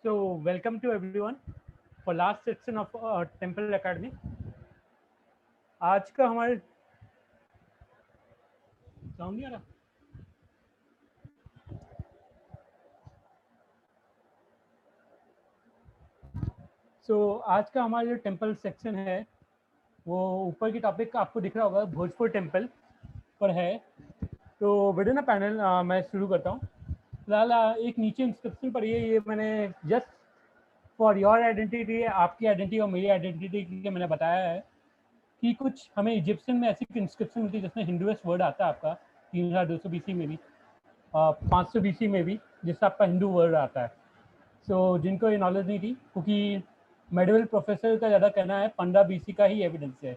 Welcome to everyone for last section of Temple Academy. आज का हमारे साउंड नहीं आ रहा। आज का हमारा जो टेम्पल सेक्शन है वो ऊपर की टॉपिक आपको दिख रहा होगा, भोजपुर टेम्पल पर है। तो वीडियो ना पैनल मैं शुरू करता हूँ। फिलहाल एक नीचे इंस्क्रिप्शन पर ये मैंने जस्ट फॉर योर आइडेंटिटी, आपकी आइडेंटिटी और मेरी आइडेंटिटी के लिए मैंने बताया है कि कुछ हमें इजिप्शियन में ऐसी इंस्क्रिप्शन मिलती है जिसमें हिंदुइस्ट वर्ड आता है आपका 3200 BC में भी, 500 BC में भी, जिससे आपका हिंदू वर्ड आता है। जिनको ये नॉलेज नहीं थी, क्योंकि मेडिवल प्रोफेसर का ज़्यादा कहना है 15 BC का ही एविडेंस है,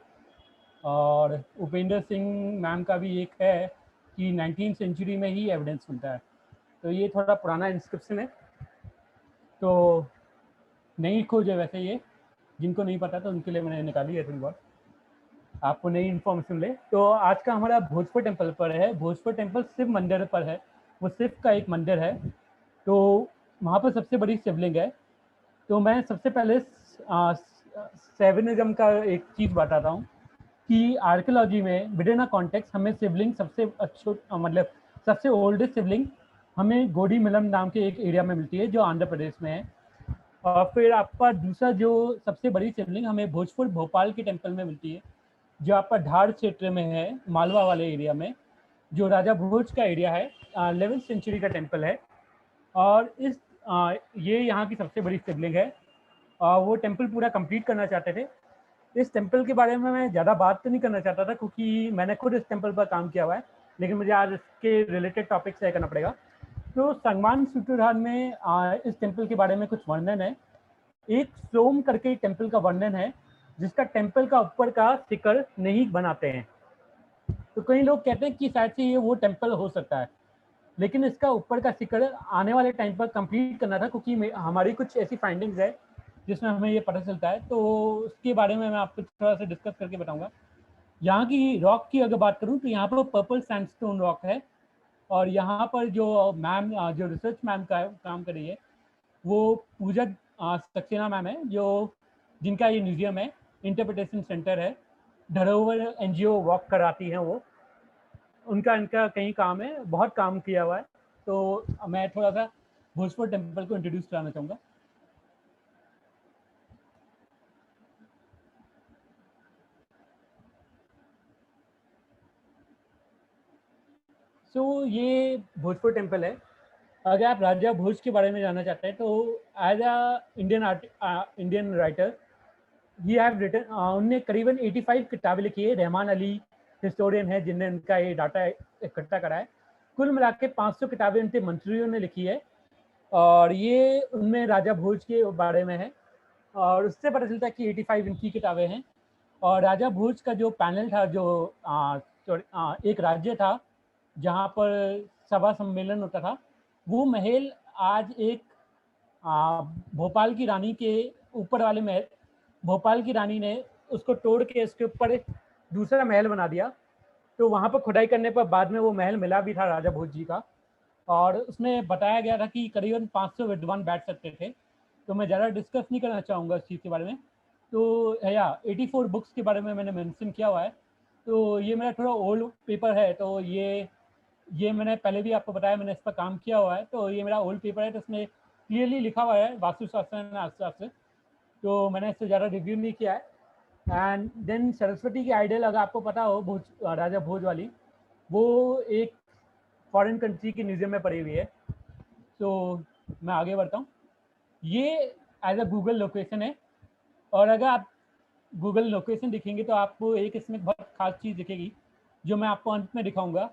और उपेंद्र सिंह मैम का भी एक है कि 19th सेंचुरी में ही एविडेंस मिलता है। तो ये थोड़ा पुराना इंस्क्रिप्शन है, तो नई खोज है वैसे ये, जिनको नहीं पता तो उनके लिए मैंने निकाली है थोड़ी बहुत, आपको नई इन्फॉर्मेशन मिले। तो आज का हमारा भोजपुर टेम्पल पर है। भोजपुर टेम्पल शिव मंदिर पर है, वो शिव का एक मंदिर है। तो वहाँ पर सबसे बड़ी शिवलिंग है। तो मैं सबसे पहले सेवनिज्म का एक चीज़ बताता हूँ कि आर्कियोलॉजी में विदिन अ कॉन्टेक्स्ट हमें शिवलिंग सबसे मतलब सबसे ओल्डेस्ट शिवलिंग हमें गोडीमिलम नाम के एक एरिया में मिलती है जो आंध्र प्रदेश में है। और फिर आपका दूसरा जो सबसे बड़ी शिवलिंग हमें भोजपुर भोपाल के टेम्पल में मिलती है, जो आपका धार क्षेत्र में है, मालवा वाले एरिया में, जो राजा भोज का एरिया है। 11th सेंचुरी का टेम्पल है, और ये यहाँ की सबसे बड़ी शिवलिंग है। वो टेम्पल पूरा कंप्लीट करना चाहते थे। इस टेम्पल के बारे में मैं ज़्यादा बात तो नहीं करना चाहता था, क्योंकि मैंने खुद इस टेम्पल पर काम किया हुआ है, लेकिन मुझे आज इसके रिलेटेड टॉपिक से करना पड़ेगा। तो संगमान सूत्रधार में इस टेम्पल के बारे में कुछ वर्णन है। एक सोम करके टेम्पल का वर्णन है, जिसका टेम्पल का ऊपर का शिखर नहीं बनाते हैं। तो कई लोग कहते हैं कि शायद से ये वो टेम्पल हो सकता है, लेकिन इसका ऊपर का शिखर आने वाले टाइम पर कंप्लीट करना था, क्योंकि हमारी कुछ ऐसी फाइंडिंग्स है जिसमें हमें ये पता चलता है। तो उसके बारे में मैं आपको थोड़ा सा डिस्कस करके बताऊंगा। यहाँ की रॉक की अगर बात करूँ तो यहाँ पर पर्पल सैंडस्टोन रॉक है, और यहाँ पर जो मैम जो रिसर्च मैम का काम कर रही है वो पूजा सक्सेना मैम है, जो जिनका ये म्यूजियम है, इंटरप्रिटेशन सेंटर है, धरोहर NGO वॉक कराती हैं वो। उनका इनका कहीं काम है, बहुत काम किया हुआ है। तो मैं थोड़ा सा भोजपुर टेम्पल को इंट्रोड्यूस कराना चाहूँगा। ये भोजपुर टेम्पल है। अगर आप राजा भोज के बारे में जानना चाहते हैं तो एज इंडियन राइटर ही हैव रिटन, उनने करीबन 85 किताबें लिखी है। रहमान अली हिस्टोरियन है जिनने उनका ये डाटा इकट्ठा करा है। कुल मिला के 500 किताबें उनके मंत्रियों ने लिखी है, और ये उनमें राजा भोज के बारे में है, और उससे पता चलता है कि 85 इनकी किताबें हैं। और राजा भोज का जो पैनल था, जो एक राज्य था जहाँ पर सभा सम्मेलन होता था, वो महल आज एक भोपाल की रानी के ऊपर वाले महल, भोपाल की रानी ने उसको तोड़ के इसके ऊपर दूसरा महल बना दिया। तो वहाँ पर खुदाई करने पर बाद में वो महल मिला भी था राजा भोज जी का, और उसमें बताया गया था कि करीबन 500 विद्वान बैठ सकते थे। तो मैं ज़्यादा डिस्कस नहीं करना चाहूँगा इस चीज़ के बारे में। तो या 84 बुक्स के बारे में मैंने मेंशन किया हुआ है। तो ये मेरा थोड़ा ओल्ड पेपर है, तो ये मैंने पहले भी आपको बताया, मैंने इस पर काम किया हुआ है। तो ये मेरा ओल्ड पेपर है, तो इसमें क्लियरली लिखा हुआ है वास्तुशास्त्र अर्थशास्त्र। तो मैंने इससे ज़्यादा रिव्यू नहीं किया है। एंड देन सरस्वती की आइडल, अगर आपको पता हो, राजा भोज वाली, वो एक फॉरेन कंट्री की म्यूजियम में पड़ी हुई है। तो मैं आगे बढ़ता हूँ। ये एज अ गूगल लोकेशन है, और अगर आप गूगल लोकेशन दिखेंगे तो आपको एक इसमें बहुत खास चीज़ दिखेगी, जो मैं आपको अंत में दिखाऊंगा।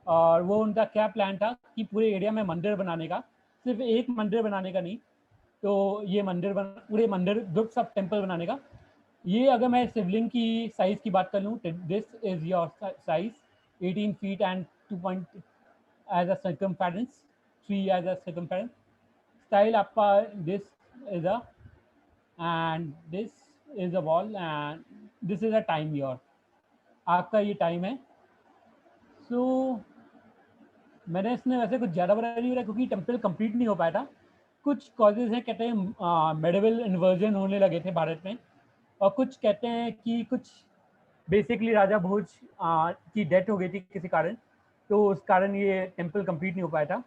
और वो उनका क्या प्लान था कि पूरे एरिया में मंदिर बनाने का, सिर्फ एक मंदिर बनाने का नहीं, तो ये पूरे मंदिर ग्रुप्स ऑफ टेम्पल बनाने का। ये अगर मैं शिवलिंग की साइज़ की बात कर लूँ, this is your size 18 feet and 2 as a circumference, 3 as a circumference. Style आपका this is a, and this is a wall, and this is a time your, आपका ये टाइम है। मैंने इसमें वैसे कुछ ज़्यादा बड़ा नहीं हो रहा, क्योंकि टेम्पल कंप्लीट नहीं हो पाया था। कुछ कॉजेज हैं, कहते हैं मेडिवल इन्वर्जन होने लगे थे भारत में, और कुछ कहते हैं कि कुछ बेसिकली राजा भोज की डेथ हो गई थी किसी कारण, तो उस कारण ये टेम्पल कंप्लीट नहीं हो पाया था।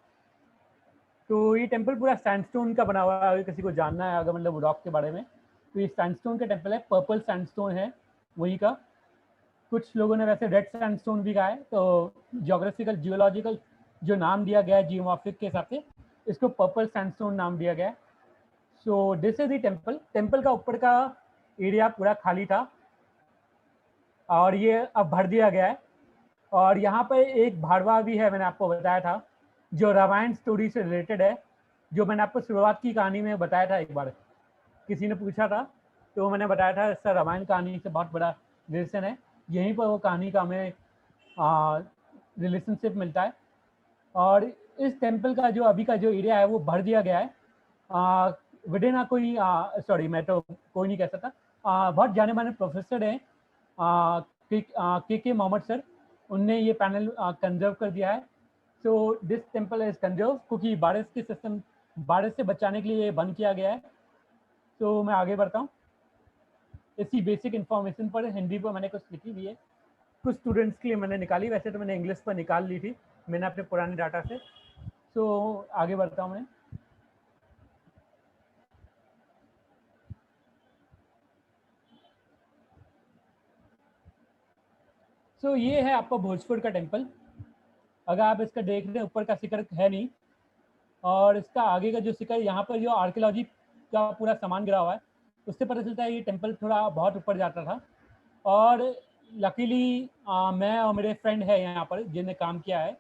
तो ये टेम्पल पूरा सैंडस्टोन का बना हुआ है। अगर किसी को जानना है अगर मतलब रॉक के बारे में, तो ये सैंडस्टोन का टेम्पल है, पर्पल सैंडस्टोन है वहीं का। कुछ लोगों ने वैसे रेड सैंडस्टोन भी कहा है, तो ज्योग्राफिकल जियोलॉजिकल जो नाम दिया गया है जियोमॉर्फिक के हिसाब से, इसको पर्पल सैंडस्टोन नाम दिया गया है। So this is the temple. Temple का ऊपर का एरिया पूरा खाली था और ये अब भर दिया गया है। और यहाँ पर एक भाड़वा भी है, मैंने आपको बताया था, जो रामायण स्टोरी से रिलेटेड है, जो मैंने आपको शुरुआत की कहानी में बताया था। एक बार किसी ने पूछा था तो मैंने बताया था सर रामायण कहानी से बहुत बड़ा रिलेशन है, यहीं पर वो कहानी का हमें रिलेशनशिप मिलता है। और इस टेम्पल का जो अभी का जो एरिया है वो भर दिया गया है विदिन कोई सॉरी मैं तो कोई नहीं कह सकता, बहुत जाने माने प्रोफेसर हैं के मोहम्मद सर, उनने ये पैनल कंजर्व कर दिया है। So this temple is conserve, क्योंकि बारिश के सिस्टम, बारिश से बचाने के लिए बंद किया गया है। तो मैं आगे बढ़ता हूँ। इसी बेसिक इन्फॉर्मेशन पर हिंदी पर मैंने कुछ लिखी हुई है, कुछ स्टूडेंट्स के लिए मैंने निकाली, वैसे तो मैंने इंग्लिश पर निकाल ली थी मैंने अपने पुराने डाटा से। तो आगे बढ़ता हूँ मैं। ये है आपका भोजपुर का टेम्पल। अगर आप इसका देख रहे हैं ऊपर का शिखर है नहीं, और इसका आगे का जो शिखर, यहाँ पर जो आर्कियोलॉजी का पूरा सामान गिरा हुआ है, उससे पता चलता है ये टेम्पल थोड़ा बहुत ऊपर जाता था। और लकीली मैं और मेरे फ्रेंड है यहाँ पर जिन्हें काम किया है,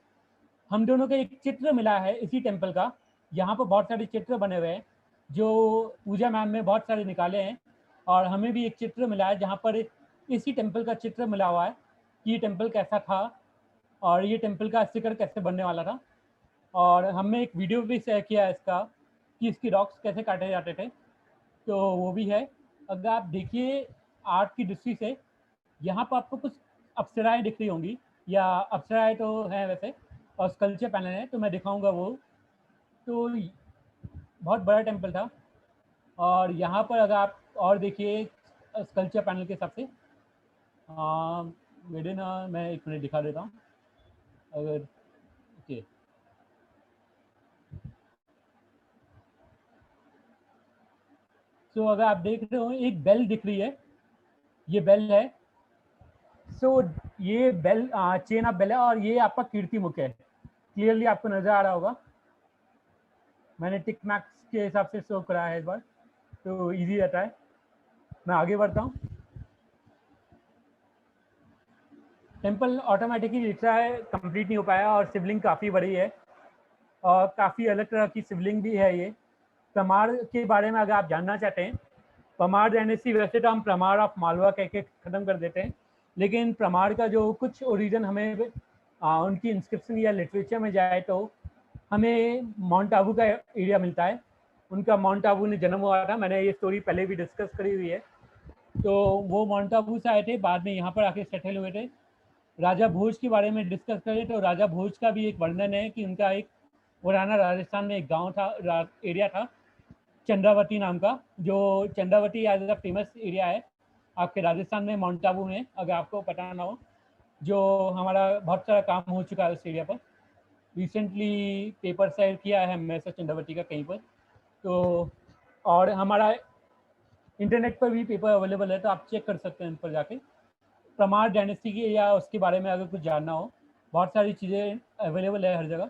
हम दोनों को एक चित्र मिला है इसी टेम्पल का। यहाँ पर बहुत सारे चित्र बने हुए हैं जो पूजा मैम ने बहुत सारे निकाले हैं, और हमें भी एक चित्र मिला है जहाँ पर इसी टेम्पल का चित्र मिला हुआ है कि ये टेम्पल कैसा था और ये टेम्पल का शिखर कैसे बनने वाला था। और हमने एक वीडियो भी शेयर किया है इसका कि इसकी रॉक्स कैसे काटे जाते थे, तो वो भी है। अगर आप देखिए आर्ट की दृष्टि से, यहाँ पर आपको कुछ अप्सराएं दिख रही होंगी, या अप्सराएं तो हैं वैसे, और स्कल्पचर पैनल है तो मैं दिखाऊंगा वो। तो बहुत बड़ा टेम्पल था। और यहाँ पर अगर आप और देखिए स्कल्पचर पैनल के हिसाब से, विदिन मैं एक मिनट दिखा देता हूँ अगर, ओके। सो अगर आप देख रहे हो एक बेल दिख रही है, ये बेल है। सो ये बेल चेन ऑफ बेल है, और ये आपका कीर्ति मुख है। क्लियरली आपको नजर आ रहा होगा, मैंने टिक मैक्स के हिसाब से शो करा है इस बार, तो इजी रहता है। मैं आगे बढ़ता हूँ। टेम्पल ऑटोमेटिकली लिख रहा है, कंप्लीट नहीं हो पाया, और शिवलिंग काफ़ी बड़ी है और काफ़ी अलग तरह की शिवलिंग भी है ये। परमार के बारे में अगर आप जानना चाहते हैं, परमार डायनेस्टी वैसे तो हम परमार ऑफ मालवा कह के ख़त्म कर देते हैं, लेकिन परमार का जो कुछ ओरिजिन हमें उनकी इंस्क्रिप्शन या लिटरेचर में जाए तो हमें माउंट आबू का एरिया मिलता है। उनका माउंट आबू में जन्म हुआ था, मैंने ये स्टोरी पहले भी डिस्कस करी हुई है। तो वो माउंट आबू से आए थे, बाद में यहाँ पर आके सेटल हुए थे। राजा भोज के बारे में डिस्कस करें तो राजा भोज का भी एक वर्णन है कि उनका एक पुराना राजस्थान में एक गांव था, एरिया था चंद्रावती नाम का, जो Chandravati as a famous area है आपके राजस्थान में, माउंट आबू में, अगर आपको पता ना हो। जो हमारा बहुत सारा काम हो चुका है उस एरिया पर, रिसेंटली पेपर शेयर किया है हमने से चंद्रावती का कहीं पर। तो और हमारा इंटरनेट पर भी पेपर अवेलेबल है, तो आप चेक कर सकते हैं इन पर जाके। परमार डायनेस्टी की या उसके बारे में अगर कुछ जानना हो, बहुत सारी चीज़ें अवेलेबल है हर जगह।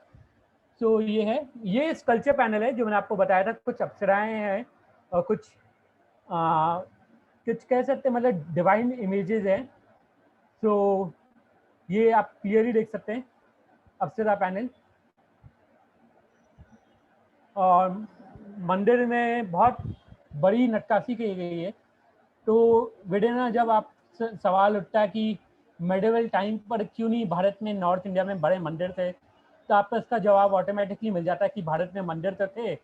तो ये है, ये स्कल्पचर पैनल है जो मैंने आपको बताया था, कुछ अप्सराएं हैं और कुछ कुछ कह सकते हैं मतलब डिवाइन इमेजेस हैं। तो ये आप क्लियरली देख सकते हैं अप्सरा पैनल। और मंदिर में बहुत बड़ी नक्काशी की गई है। तो विडेना जब आप सवाल उठता है कि मेडिवल टाइम पर क्यों नहीं भारत में, नॉर्थ इंडिया में बड़े मंदिर थे, तो आपको इसका जवाब ऑटोमेटिकली मिल जाता है कि भारत में मंदिर तो थे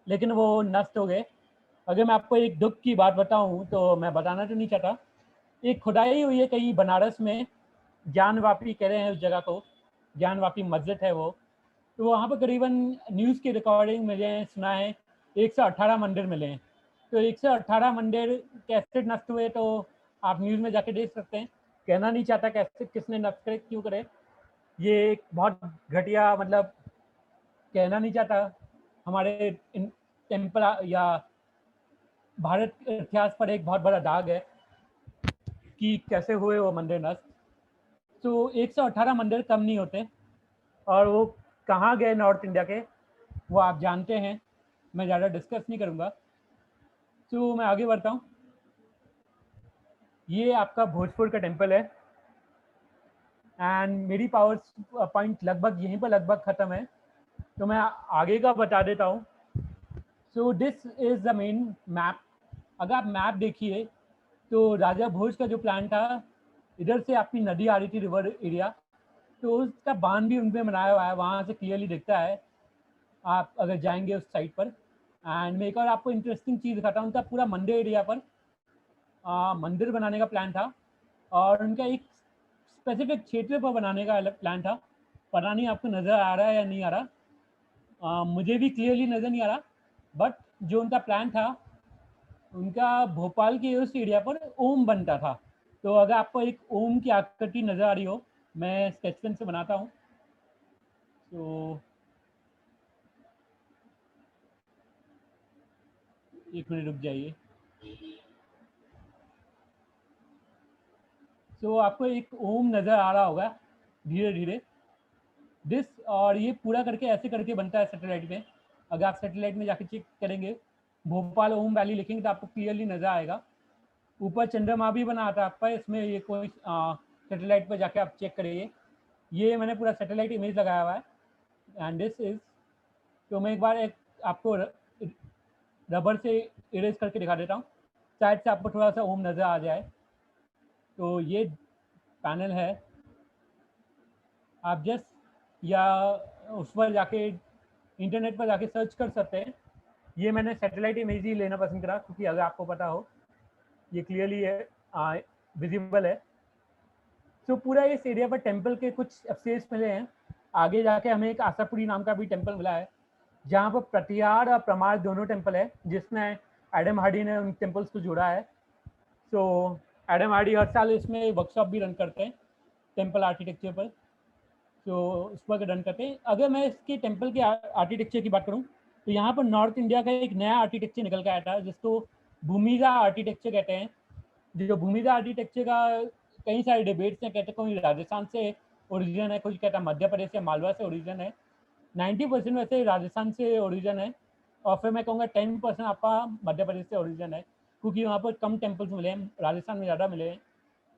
लेकिन वो नष्ट हो गए। अगर मैं आपको एक दुख की बात बताऊं तो मैं बताना तो नहीं चाहता, एक खुदाई हुई है कहीं बनारस में, ज्ञानवापी कह रहे हैं उस जगह को, ज्ञानवापी मस्जिद है वो। तो वहाँ पर करीबन न्यूज़ की रिकॉर्डिंग मुझे सुना है 118 मंदिर मिले हैं। तो 118 मंदिर कैसे नष्ट हुए तो आप न्यूज़ में जाके देख सकते हैं। कहना नहीं चाहता कैसे किसने नष्ट करे, क्यों करे। ये एक बहुत घटिया, मतलब कहना नहीं चाहता, हमारे टेम्पल या भारत के इतिहास पर एक बहुत बड़ा दाग है कि कैसे हुए वो मंदिर नष्ट। तो 118 मंदिर कम नहीं होते, और वो कहाँ गए नॉर्थ इंडिया के, वो आप जानते हैं, मैं ज़्यादा डिस्कस नहीं करूँगा। तो मैं आगे बढ़ता हूँ। ये आपका भोजपुर का टेम्पल है, एंड मेरी पावर पॉइंट लगभग यहीं पर लगभग ख़त्म है, तो मैं आगे का बता देता हूँ। So this is the main map. अगर आप मैप देखिए तो राजा भोज का जो प्लान था, इधर से आपकी नदी आ रही थी, रिवर एरिया, तो उसका बांध भी उन पे बनाया हुआ है, वहाँ से क्लियरली दिखता है आप अगर जाएंगे उस साइड पर। एंड मैं एक और आपको इंटरेस्टिंग चीज़ दिखाता हूँ। उनका पूरा मंदिर एरिया पर मंदिर बनाने का प्लान था, और उनका एक स्पेसिफिक क्षेत्र पर बनाने का अलग प्लान था। पता नहीं आपको नज़र आ रहा है या नहीं आ रहा, मुझे भी क्लियरली नज़र नहीं आ रहा, बट जो उनका प्लान था, उनका भोपाल के उस एरिया पर ओम बनता था। तो अगर आपको एक ओम की आकृति नज़र आ रही हो, मैं स्केच पेन से बनाता हूँ। तो एक मिनट रुक जाइए। तो आपको एक ओम नज़र आ रहा होगा धीरे धीरे दिस, और ये पूरा करके ऐसे करके बनता है सैटेलाइट में। अगर आप सैटेलाइट में जाके चेक करेंगे, भोपाल ओम वैली लिखेंगे तो आपको क्लियरली नज़र आएगा। ऊपर चंद्रमा भी बना आता है आपका इसमें, ये कोई सैटेलाइट पर जाके आप चेक करिए। ये मैंने पूरा सैटेलाइट इमेज लगाया हुआ है, एंड दिस इज। तो मैं एक बार आपको रबर से इरेज करके दिखा देता हूँ, शायद से आपको थोड़ा सा ओम नज़र आ जाए। तो ये पैनल है, आप जस्ट या उस पर जाके इंटरनेट पर जाके सर्च कर सकते हैं। ये मैंने सैटेलाइट इमेज ही लेना पसंद करा, क्योंकि अगर आपको पता हो ये क्लियरली है, विजिबल है। तो पूरा इस एरिया पर टेम्पल के कुछ अवशेष मिले हैं। आगे जाके हमें एक आशापुरी नाम का भी टेम्पल मिला है, जहाँ पर प्रतिहार और प्रमाण दोनों टेम्पल है, जिसमें एडम हार्डी ने उन टेम्पल्स को जोड़ा है। तो एडम हार्डी हर साल इसमें वर्कशॉप भी रन करते हैं टेम्पल आर्किटेक्चर पर, तो उस पर रन करते हैं। अगर मैं इसके टेम्पल के आर्किटेक्चर की बात करूँ, तो यहाँ पर नॉर्थ इंडिया का एक नया आर्किटेक्चर निकल के आया था, जिसको भूमिजा आर्किटेक्चर कहते हैं। जो भूमिजा आर्किटेक्चर का कई सारे डिबेट्स हैं, कहते कोई राजस्थान से ओरिजिन है, कोई कहता मध्य प्रदेश या मालवा से ओरिजिन है। 90% वैसे राजस्थान से ओरिजिन है, और फिर मैं कहूँगा 10% आपका मध्य प्रदेश से ओरिजिन है, क्योंकि वहाँ पर कम टेम्पल्स मिले हैं, राजस्थान में ज़्यादा मिले हैं।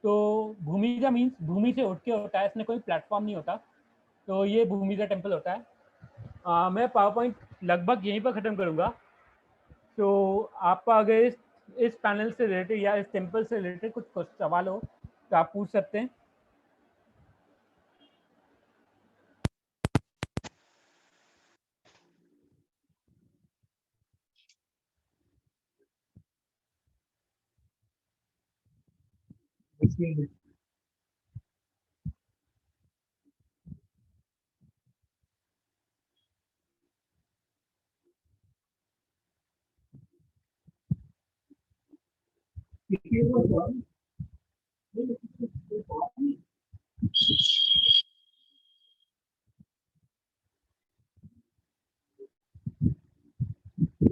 तो भूमिजा मीन्स भूमि से उठ के होता है, इसमें कोई प्लेटफॉर्म नहीं होता, तो ये भूमिजा टेम्पल होता है। मैं पावर पॉइंट लगभग यहीं पर ख़त्म करूँगा। तो आपका अगर इस पैनल से रिलेटेड या इस टेम्पल से रिलेटेड कुछ सवाल हो तो आप पूछ सकते हैं।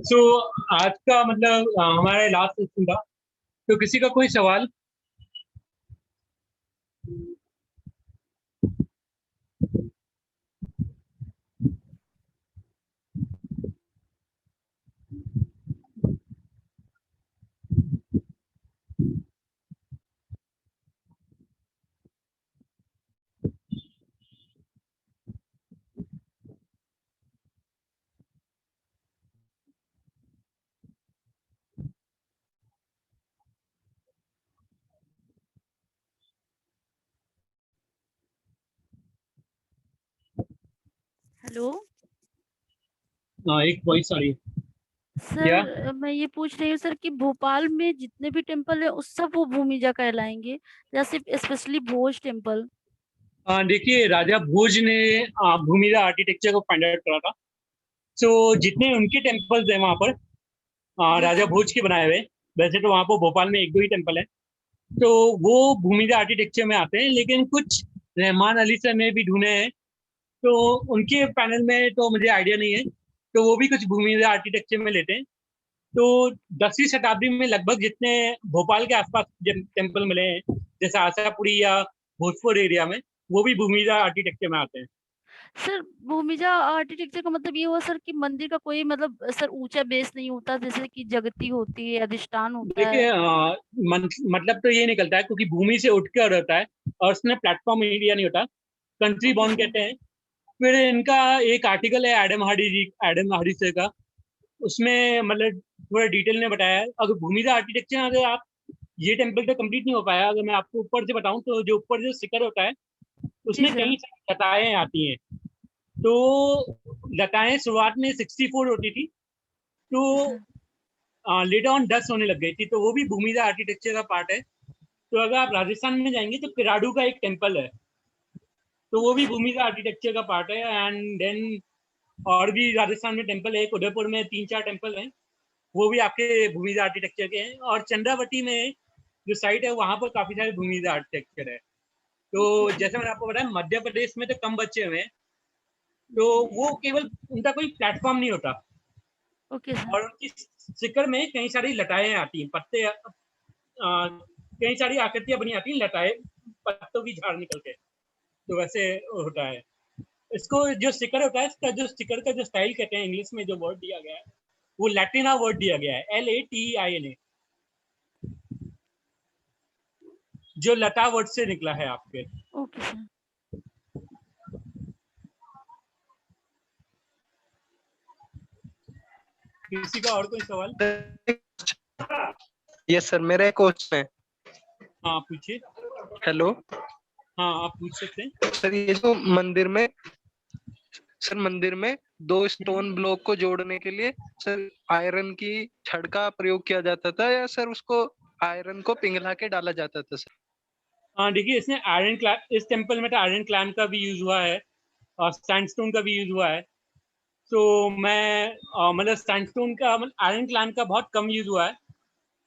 सो आज का मतलब हमारा लास्ट सेशन था, तो किसी का कोई सवाल? हेलो एक वॉइस आ रही है क्या? सर, मैं ये पूछ रही हूँ सर कि भोपाल में जितने भी टेम्पल है उस सब वो भूमिजा कहलाएंगे या सिर्फ स्पेशली भोज टेम्पल? देखिए, राजा भोज ने भूमिजा आर्किटेक्चर को फाइंड आउट करा था, सो जितने उनके टेम्पल्स हैं वहां पर जी राजा सर। भोज के बनाए हुए, वैसे तो वहां पर भोपाल में एक दो ही टेम्पल है, तो वो भूमिजा आर्किटेक्चर में आते हैं, लेकिन कुछ रहमान अली सर ने भी ढूंढे हैं, तो उनके पैनल में तो मुझे आइडिया नहीं है, तो वो भी कुछ भूमिजा आर्किटेक्चर में लेते हैं। तो 10वीं शताब्दी में लगभग जितने भोपाल के आसपास टेम्पल मिले हैं, जैसे आशापुरी या भोजपुर एरिया में, वो भी भूमिजा आर्किटेक्चर में आते हैं। सर भूमिजा आर्किटेक्चर का मतलब ये हुआ सर कि मंदिर का कोई मतलब सर ऊंचा बेस नहीं होता, जैसे कि जगती होती है, अधिष्ठान होता है। देखिए मतलब तो ये निकलता है क्योंकि भूमि से उठकर होता है, और उसमें प्लेटफॉर्म एरिया नहीं होता, कंट्री ओके बॉर्न सर। कहते हैं। फिर इनका एक आर्टिकल है एडम हार्डी सर का, उसमें मतलब थोड़ा डिटेल में बताया है। अगर भूमिजा आर्किटेक्चर, अगर आप ये टेम्पल तो कंप्लीट नहीं हो पाया, अगर मैं आपको ऊपर से बताऊं तो जो ऊपर जो शिखर होता है जी उसमें सर। कई सारी लताएं आती हैं। तो लताएं शुरुआत में 64 होती थी, तो जी सर। लेटर ऑन 10 होने लग गई थी, तो वो भी भूमिजा आर्किटेक्चर का पार्ट है। तो अगर आप राजस्थान में जाएंगे तो किराडू का एक टेम्पल है, तो वो ओके भी सर। भूमिजा आर्किटेक्चर का पार्ट है। एंड देन और भी राजस्थान में टेम्पल है, एक उदयपुर में 3-4 टेम्पल हैं, वो भी आपके भूमिजा आर्किटेक्चर के हैं। और चंद्रावती में जो साइट है वहां पर काफी सारे भूमिजा आर्किटेक्चर है। तो ओके सर। जैसे मैंने आपको बताया, मध्य प्रदेश में तो कम बच्चे हुए हैं, तो वो केवल उनका कोई प्लेटफॉर्म नहीं होता, ओके सर। और उनकी शिखर में कई सारी लताएं आती हैं, पत्ते कई सारी आकृतियां बनी आती हैं, लताएं, पत्तों की झाड़ निकल के, तो वैसे होता है। इसको जो स्टिकर होता है, इसका जो स्टिकर का जो स्टाइल कहते हैं, इंग्लिश में जो वर्ड दिया गया है, वो लैटिना वर्ड दिया गया है, LATINA, जो लता वर्ड से निकला है आपके। Okay sir. किसी का और कोई सवाल? यस सर, मेरा एक क्वेश्चन है। हाँ पूछिए। हेलो हाँ आप पूछ सकते हैं। सर, ये जो मंदिर में सर मंदिर में दो स्टोन ब्लॉक को जोड़ने के लिए सर आयरन की छड़ का प्रयोग किया जाता था, या सर उसको आयरन को पिघला के डाला जाता था सर? हाँ देखिए, इसमें आयरन क्लैम, इस टेम्पल में तो आयरन क्लैम का भी यूज हुआ है, और सैंडस्टोन का भी यूज हुआ है। तो मैं मतलब सैंडस्टोन का, मतलब आयरन क्लैम का बहुत कम यूज हुआ है,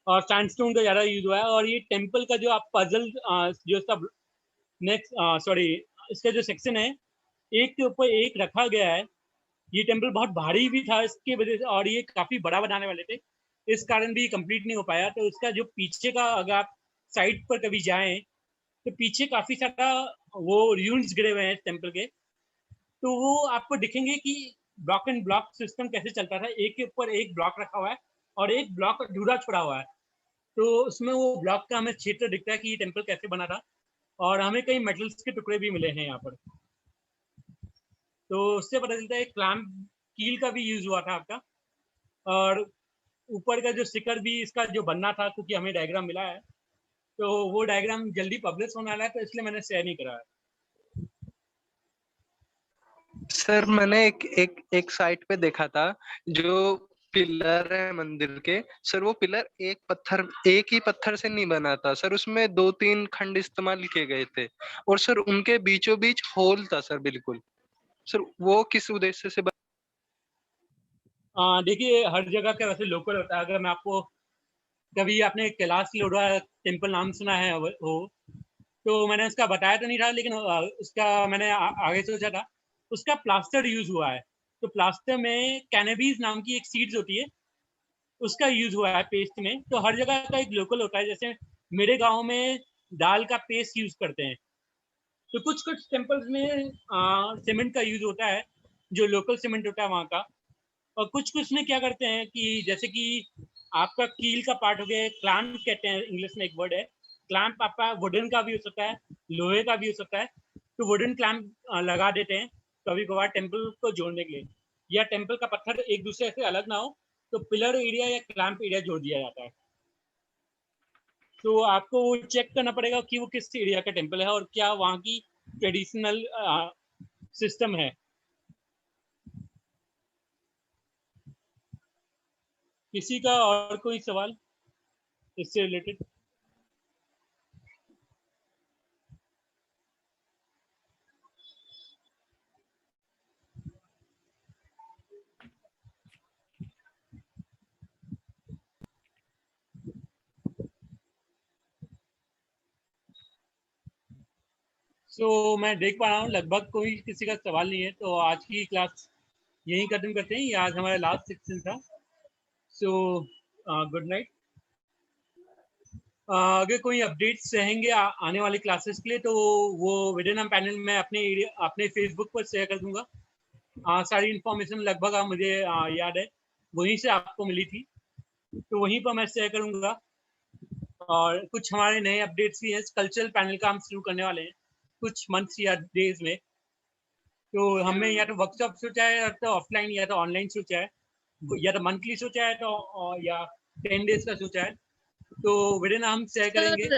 और सैंडस्टोन का ज्यादा यूज हुआ है। और ये टेम्पल का जो आप पजल, जो इसका नेक्स्ट, सॉरी, इसका जो सेक्शन है, एक के ऊपर एक रखा गया है। ये टेम्पल बहुत भारी भी था इसके वजह से, और ये काफी बड़ा बनाने वाले थे, इस कारण भी कंप्लीट नहीं हो पाया। तो इसका जो पीछे का, अगर आप साइड पर कभी जाएं, तो पीछे काफी सारा वो र्यून्स गिरे हुए हैं टेम्पल के, तो वो आपको दिखेंगे कि ब्लॉक एंड ब्लॉक सिस्टम कैसे चलता था, एक के ऊपर एक ब्लॉक रखा हुआ है और एक ब्लॉक अधूरा छोड़ा हुआ है। तो उसमें वो ब्लॉक का हमें क्षेत्र दिखता है कि ये टेम्पल कैसे बना था, और हमें कई मेटल्स के टुकड़े भी मिले हैं यहाँ पर। तो उससे पता चलता है क्लैम्प कील का भी यूज हुआ था आपका। और ऊपर का जो स्टिकर भी इसका जो बनना था, क्योंकि हमें डायग्राम मिला है, तो वो डायग्राम जल्दी पब्लिश होने वाला है, तो इसलिए मैंने शेयर नहीं करा है। सर मैंने एक साइट पे देखा था, जो पिलर है मंदिर के सर, वो पिलर एक ही पत्थर से नहीं बना था सर, उसमें 2-3 खंड इस्तेमाल किए गए थे, और सर उनके बीचों बीच होल था सर, बिल्कुल। सर वो किस उद्देश्य से देखिए, हर जगह का वैसे लोकल होता है। अगर मैं आपको, कभी आपने कैलाश लोढ़ा टेम्पल नाम सुना है हो, तो मैंने उसका बताया तो नहीं था, लेकिन उसका मैंने आगे सोचा था। उसका प्लास्टर यूज हुआ है, तो प्लास्टर में कैनबीज नाम की एक सीड्स होती है, उसका यूज हुआ है पेस्ट में। तो हर जगह का एक लोकल होता है, जैसे मेरे गांव में दाल का पेस्ट यूज करते हैं, तो कुछ कुछ टेम्पल्स में सीमेंट का यूज होता है, जो लोकल सीमेंट होता है वहाँ का। और कुछ कुछ में क्या करते हैं कि जैसे कि आपका कील का पार्ट हो गया, क्लैम्प कहते हैं इंग्लिश में एक वर्ड है, क्लैम्प आपका वुडन का भी हो सकता है, लोहे का भी हो सकता है। तो वुडन क्लैम्प लगा देते हैं कभी कभार टेम्पल को जोड़ने के लिए, या टेम्पल का पत्थर एक दूसरे से अलग ना हो, तो पिलर एरिया या क्लैम्प एरिया जोड़ दिया जाता है। तो आपको वो चेक करना पड़ेगा कि वो किस एरिया का टेम्पल है, और क्या वहाँ की ट्रेडिशनल सिस्टम है। किसी का और कोई सवाल इससे रिलेटेड? सो मैं देख पा रहा हूँ लगभग कोई किसी का सवाल नहीं है, तो आज की क्लास यहीं खत्म करते हैं। ये आज हमारा लास्ट सेक्शन था। So good night. अगर कोई अपडेट्स रहेंगे आने वाली क्लासेस के लिए, तो वो वेबिनार पैनल में अपने फेसबुक पर शेयर कर दूंगा। सारी इन्फॉर्मेशन लगभग मुझे याद है वहीं से आपको मिली थी, तो वहीं पर मैं शेयर करूंगा। और कुछ हमारे नए अपडेट्स भी हैं। कल्चरल पैनल का हम शुरू करने वाले हैं कुछ मंथ्स या डेज में। तो हमने या तो वर्कशॉप सोचा है, या तो ऑफलाइन या तो ऑनलाइन सोचा है, या तो मंथली सोचा है, तो या 10 डेज का सोचा है। तो वेबिनार हम शेयर करेंगे।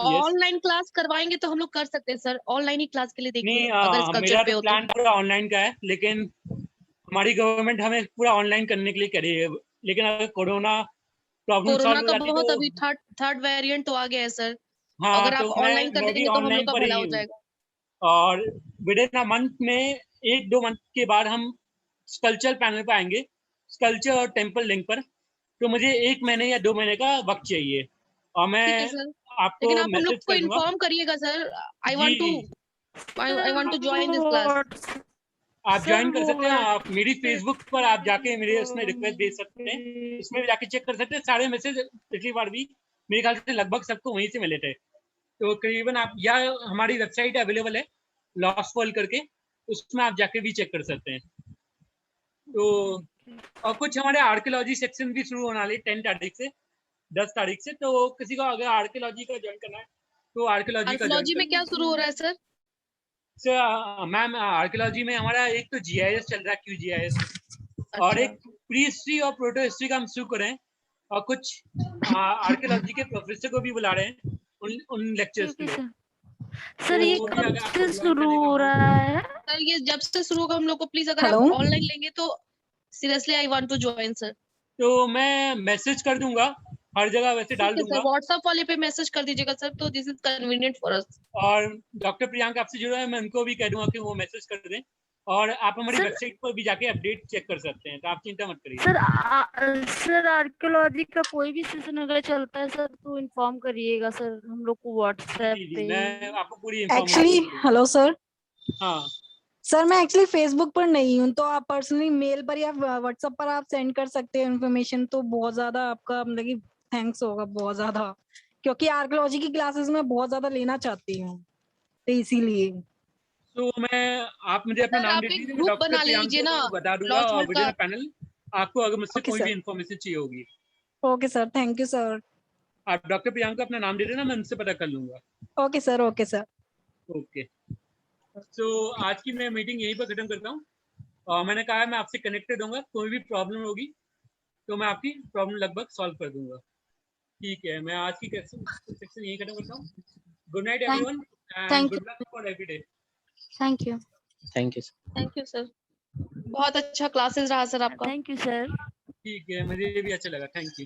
ऑनलाइन क्लास करवाएंगे तो हम लोग कर सकते हैं सर, ऑनलाइन ही क्लास के लिए देखिए नहीं, अगर इस मेरा कल्चर पे तो हो प्लान पूरा ऑनलाइन का है, लेकिन हमारी गवर्नमेंट हमें पूरा ऑनलाइन करने के लिए कह रही है। लेकिन अगर कोरोना प्रॉब्लम कोरोना सॉल्व हो का जाती बहुत तो अभी थर्ड वेरिएंट तो आ गया है सर। हाँ, अगर आप तो मैं ऑनलाइन कर रेडी देंगे तो हम लोग ऑनलाइन का पर भला ही हो हूँ। जाएगा। और विदिन अ मंथ में 1-2 मंथ के बाद हम स्कल्पचर पैनल पर आएंगे, स्कल्पचर और टेम्पल लिंक पर। तो मुझे 1 महीने या 2 महीने का वक्त चाहिए, और मैं ठीक है सर, आपको लेकिन आप हम लोग मैसेज को कर दूंगा। इन्फॉर्म करिएगा sir. I want to join this class. आप ज्वाइन कर सकते हैं। आप मेरी व्हाट्सएप फेसबुक पर आप जाके मेरे उसमें रिक्वेस्ट भेज सकते हैं, उसमें भी जाके चेक कर सकते हैं। सारे मैसेज पिछली बार भी मेरे ख्याल से लगभग सबको वहीं से मिले थे। तो करीबन आप, या हमारी वेबसाइट अवेलेबल है लॉस्ट वर्ल्ड करके, उसमें आप जाके भी चेक कर सकते हैं। तो और कुछ हमारे आर्कियोलॉजी सेक्शन भी शुरू होने वाली 10 तारीख से 10 तारीख से। तो किसी को अगर आर्कियोलॉजी का ज्वाइन करना है तो आर्कियोलॉजी का ज्वाइन आर्कियोलॉजी कर में क्या शुरू हो रहा है सर? सर मैम, आर्कियोलॉजी में हमारा एक तो जीआईएस चल रहा है, QGIS, और अच्छा, एक प्री हिस्ट्री और प्रोटो हिस्ट्री का हम शुरू करें, और कुछ आर्कियोलॉजी के प्रोफेसर को भी बुला रहे हैं उन लेक्चर्स के ओके लिए। सर। सर तो ये वो भी कब अगर आपको से ज्वाइन शुरू करने का हो हो रहा है? सर ये जब से शुरू होगा हम लोग को प्लीज, अगर आप हेलो ऑनलाइन लेंगे तो seriously I want to join sir. तो मैं मैसेज कर दूंगा, हर जगह वैसे डाल ठीक है सर, दूंगा। व्हाट्सएप वाले पे मैसेज कर दीजिएगा सर, तो this is convenient for us. और डॉक्टर प्रियंका आपसे जुड़ा है, मैं उनको भी कह दूंगा कि वो मैसेज कर दें। और आप हमारी सर वेबसाइट पर भी जाके अपडेट चेक कर सकते हैं, तो आप चिंता मत करिए। सर आर्कियोलॉजी का कोई भी सेशन अगर चलता है सर तो इन्फॉर्म करिएगा सर हम लोग को व्हाट्सएप जी, पे। मैं आपको पूरी एक्चुअली इन्फॉर्मेशन। Hello sir. हाँ सर मैं एक्चुअली फेसबुक पर नहीं हूँ, तो आप पर्सनली मेल पर या व्हाट्सएप पर आप सेंड कर सकते हैं इन्फॉर्मेशन, तो बहुत ज्यादा आपका मतलब कि थैंक्स होगा बहुत ज्यादा, क्योंकि आर्कियोलॉजी की क्लासेस में बहुत ज्यादा लेना चाहती हूँ, तो इसीलिए। तो आप मुझे अपना सर नाम आप दे एक दीजिए, मैं ग्रुप डॉक्टर बना लीजिए प्रियंका ना को बता दूंगा, लॉस्ट और वर्ल्ड विदिन का। अ पैनल आपको अगर मुझसे ओके कोई भी सर, इन्फॉर्मेशन चाहिए होगी, okay sir, thank you sir. आप डॉक्टर प्रियंका अपना नाम दे देना, मैं उनसे पता कर लूंगा। Okay sir, okay sir. Okay, तो आज की मैं मीटिंग यहीं पर खत्म करता हूँ। और मैंने कहा है मैं आपसे कनेक्टेड होऊंगा, कोई भी प्रॉब्लम होगी तो मैं आपकी प्रॉब्लम लगभग सॉल्व कर दूंगा। ठीक है, मैं आज की सेक्शन यहीं खत्म करता हूँ। Good night everyone, and thank good luck for every day. Thank you thank you sir, बहुत अच्छा क्लासेस रहा सर आपका। Thank you sir. ठीक है, मुझे भी अच्छा लगा, थैंक यू।